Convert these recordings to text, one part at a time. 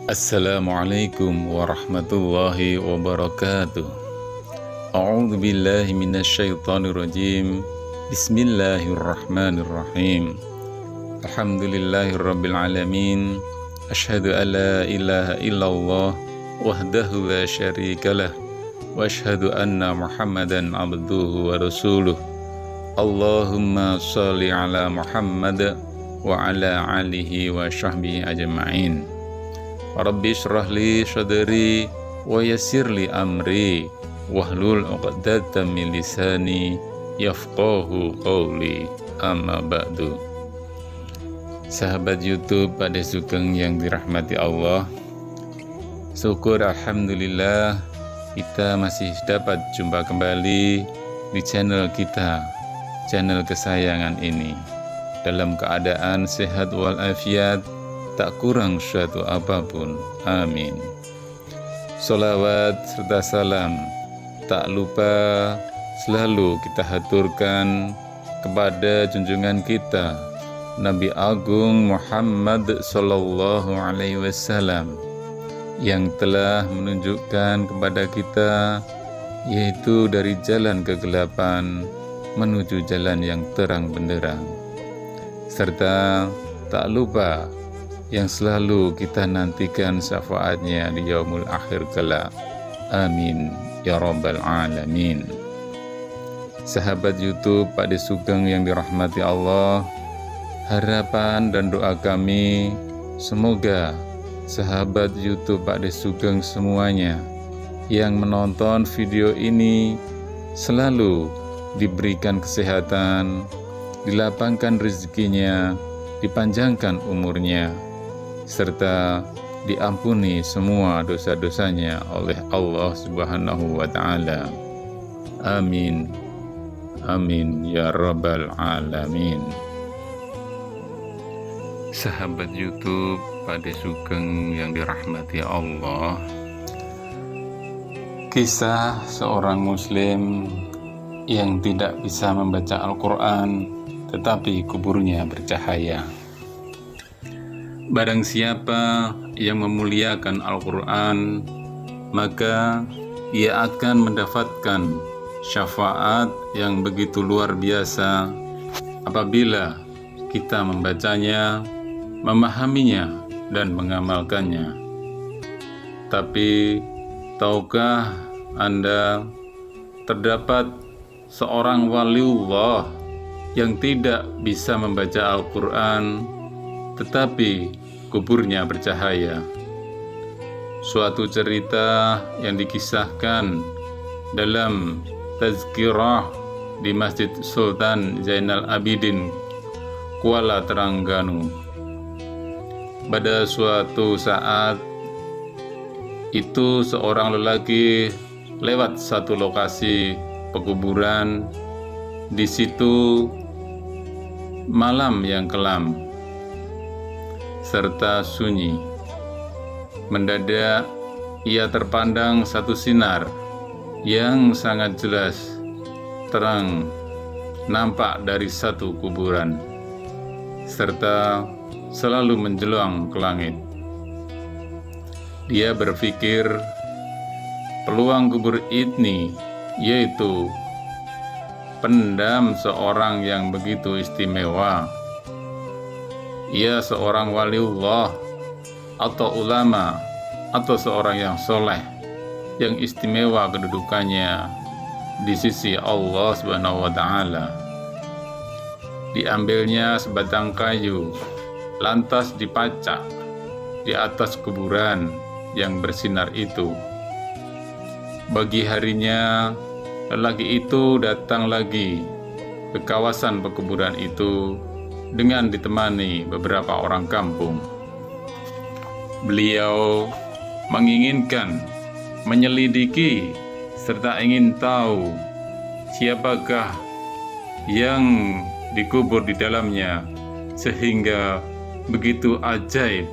Assalamualaikum warahmatullahi wabarakatuh. A'udzu billahi minasyaitonir rajim. Bismillahirrahmanirrahim. Alhamdulillahirabbil alamin. Asyhadu an la ilaha illallah wahdahu la syarikalah wa asyhadu anna Muhammadan abduhu wa rasuluh. Allahumma shalli ala Muhammad wa ala alihi wa sahbihi ajma'in. Rabbi shrah li sadri wa yassir li amri wahlul 'uqdatam min lisani yafqahu qawli, amma ba'du. Sahabat YouTube pada Sugeng yang dirahmati Allah, syukur alhamdulillah kita masih dapat jumpa kembali di channel kita, channel kesayangan ini, dalam keadaan sehat walafiat, tak kurang suatu apapun. Amin. Sholawat serta salam tak lupa selalu kita haturkan kepada junjungan kita Nabi Agung Muhammad Sallallahu Alaihi Wasallam yang telah menunjukkan kepada kita, yaitu dari jalan kegelapan menuju jalan yang terang benderang. Serta tak lupa yang selalu kita nantikan syafaatnya di yaumul akhir kelak. Amin ya rabbal alamin. Sahabat YouTube Pak De Sugeng yang dirahmati Allah, harapan dan doa kami semoga sahabat YouTube Pak De Sugeng semuanya yang menonton video ini selalu diberikan kesehatan, dilapangkan rezekinya, dipanjangkan umurnya, serta diampuni semua dosa-dosanya oleh Allah Subhanahu wa Ta'ala. Amin. Amin ya rabbal alamin. Sahabat YouTube Pak De Sugeng yang dirahmati Allah, kisah seorang muslim yang tidak bisa membaca Al-Quran tetapi kuburnya bercahaya. Barang siapa yang memuliakan Al-Quran, maka ia akan mendapatkan syafaat yang begitu luar biasa apabila kita membacanya, memahaminya, dan mengamalkannya. Tapi tahukah Anda terdapat seorang waliullah yang tidak bisa membaca Al-Quran tetapi kuburnya bercahaya? Suatu cerita yang dikisahkan dalam Tazkirah di Masjid Sultan Zainal Abidin, Kuala Terengganu. Pada suatu saat itu seorang lelaki lewat satu lokasi pekuburan. Di situ malam yang kelam serta sunyi. Mendadak ia terpandang satu sinar yang sangat jelas terang nampak dari satu kuburan, serta selalu menjelang ke langit. Dia berpikir peluang kubur ini yaitu pendam seorang yang begitu istimewa. Ia seorang waliullah atau ulama atau seorang yang soleh yang istimewa kedudukannya di sisi Allah Subhanahu wa Ta'ala. Diambilnya sebatang kayu, lantas dipacak di atas kuburan yang bersinar itu. Pagi harinya lelaki itu datang lagi ke kawasan pekuburan itu dengan ditemani beberapa orang kampung. Beliau menginginkan menyelidiki serta ingin tahu siapakah yang dikubur di dalamnya sehingga begitu ajaib.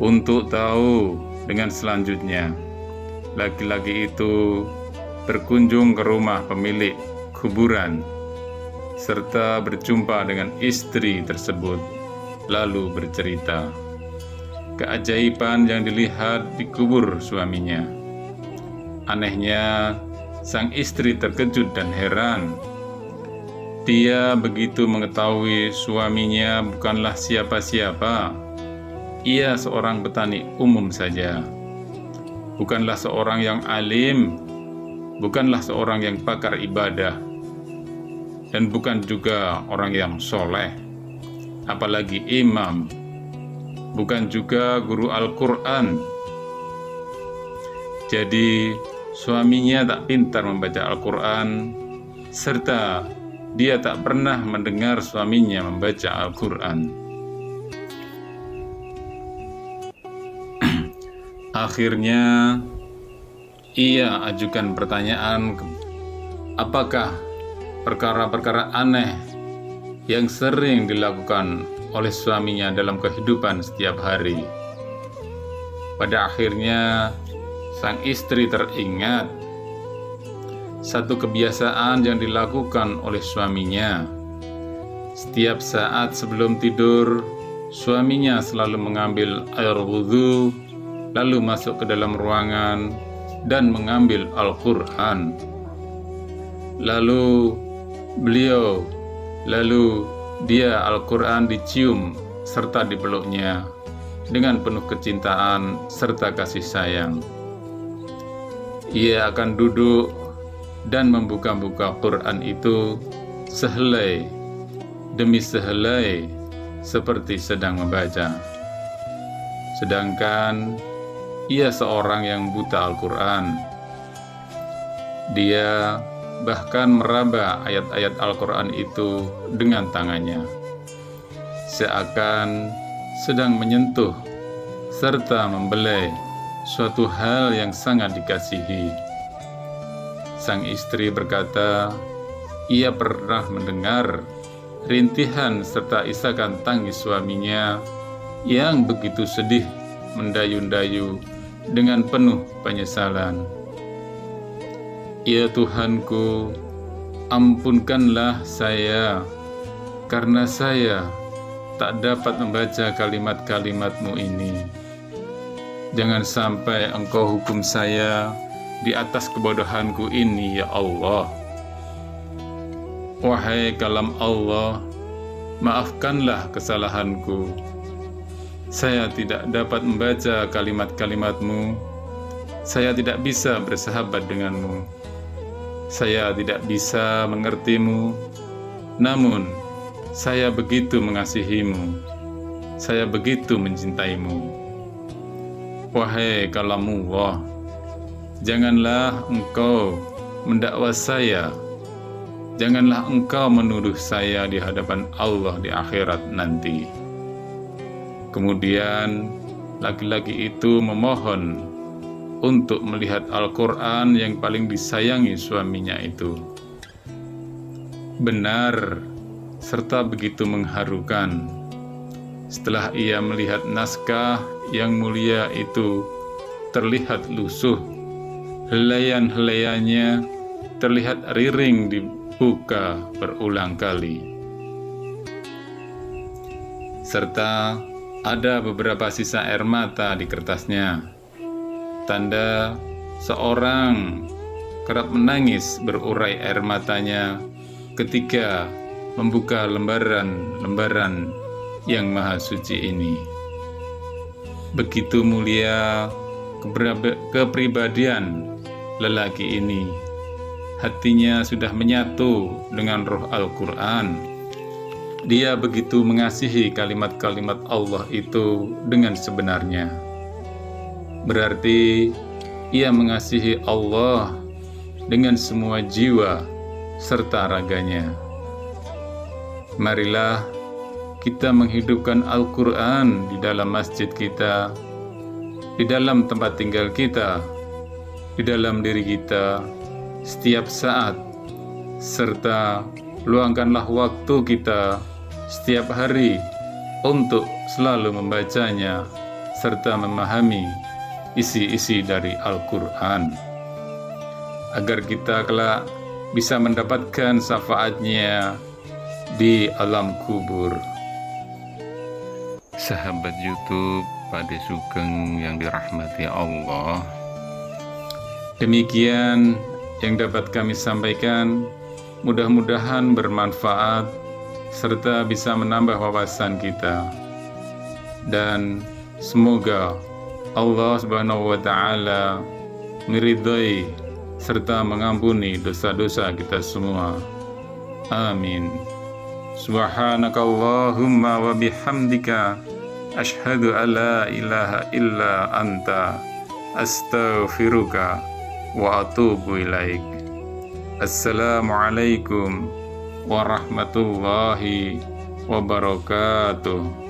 Untuk tahu dengan selanjutnya, laki-laki itu berkunjung ke rumah pemilik kuburan serta berjumpa dengan istri tersebut, lalu bercerita, keajaiban yang dilihat di kubur suaminya. Anehnya, sang istri terkejut dan heran. Dia begitu mengetahui suaminya bukanlah siapa-siapa. Ia seorang petani umum saja. Bukanlah seorang yang alim, bukanlah seorang yang pakar ibadah, dan bukan juga orang yang soleh, apalagi imam, bukan juga guru Al-Quran. Jadi suaminya tak pintar membaca Al-Quran, serta dia tak pernah mendengar suaminya membaca Al-Quran. Akhirnya ia ajukan pertanyaan, apakah perkara-perkara aneh yang sering dilakukan oleh suaminya dalam kehidupan setiap hari. Pada akhirnya sang istri teringat satu kebiasaan yang dilakukan oleh suaminya. Setiap saat sebelum tidur, suaminya selalu mengambil air wudhu, lalu masuk ke dalam ruangan dan mengambil Al-Quran. Lalu dia Al-Quran dicium serta dipeluknya dengan penuh kecintaan serta kasih sayang. Ia akan duduk dan membuka-buka Quran itu sehelai demi sehelai seperti sedang membaca. Sedangkan ia seorang yang buta Al-Quran. Dia bahkan meraba ayat-ayat Al-Quran itu dengan tangannya, seakan sedang menyentuh serta membelai suatu hal yang sangat dikasihi. Sang istri berkata, ia pernah mendengar rintihan serta isakan tangis suaminya yang begitu sedih mendayu-dayu dengan penuh penyesalan. Ya Tuhanku, ampunkanlah saya, karena saya tak dapat membaca kalimat-kalimat-Mu ini. Jangan sampai Engkau hukum saya di atas kebodohanku ini, ya Allah. Wahai kalam Allah, maafkanlah kesalahanku. Saya tidak dapat membaca kalimat-kalimat-Mu. Saya tidak bisa bersahabat denganmu. Saya tidak bisa mengerti-Mu. Namun, saya begitu mengasihi-Mu. Saya begitu mencintai-Mu. Wahai kalamullah, janganlah Engkau mendakwa saya. Janganlah Engkau menuduh saya di hadapan Allah di akhirat nanti. Kemudian laki-laki itu memohon untuk melihat Al-Quran yang paling disayangi suaminya itu. Benar, serta begitu mengharukan. Setelah ia melihat naskah yang mulia itu terlihat lusuh, helaian-helaiannya terlihat riring dibuka berulang kali. Serta ada beberapa sisa air mata di kertasnya, tanda seorang kerap menangis berurai air matanya ketika membuka lembaran-lembaran yang maha suci ini. Begitu mulia kepribadian lelaki ini. Hatinya sudah menyatu dengan roh Al-Quran. Dia begitu mengasihi kalimat-kalimat Allah itu dengan sebenarnya. Berarti ia mengasihi Allah dengan semua jiwa serta raganya. Marilah kita menghidupkan Al-Quran di dalam masjid kita, di dalam tempat tinggal kita, di dalam diri kita, setiap saat, serta luangkanlah waktu kita setiap hari untuk selalu membacanya, serta memahami isi-isi dari Al-Quran, agar kita kelak bisa mendapatkan syafaatnya di alam kubur. Sahabat YouTube, Pak Sugeng yang dirahmati Allah. Demikian yang dapat kami sampaikan, mudah-mudahan bermanfaat serta bisa menambah wawasan kita. Dan semoga Allah Subhanahu wa taala meridhai serta mengampuni dosa-dosa kita semua. Amin. Subhanakallahumma wa bihamdika asyhadu an la ilaha illa anta astaghfiruka wa atubu ilaik. Assalamualaikum warahmatullahi wabarakatuh.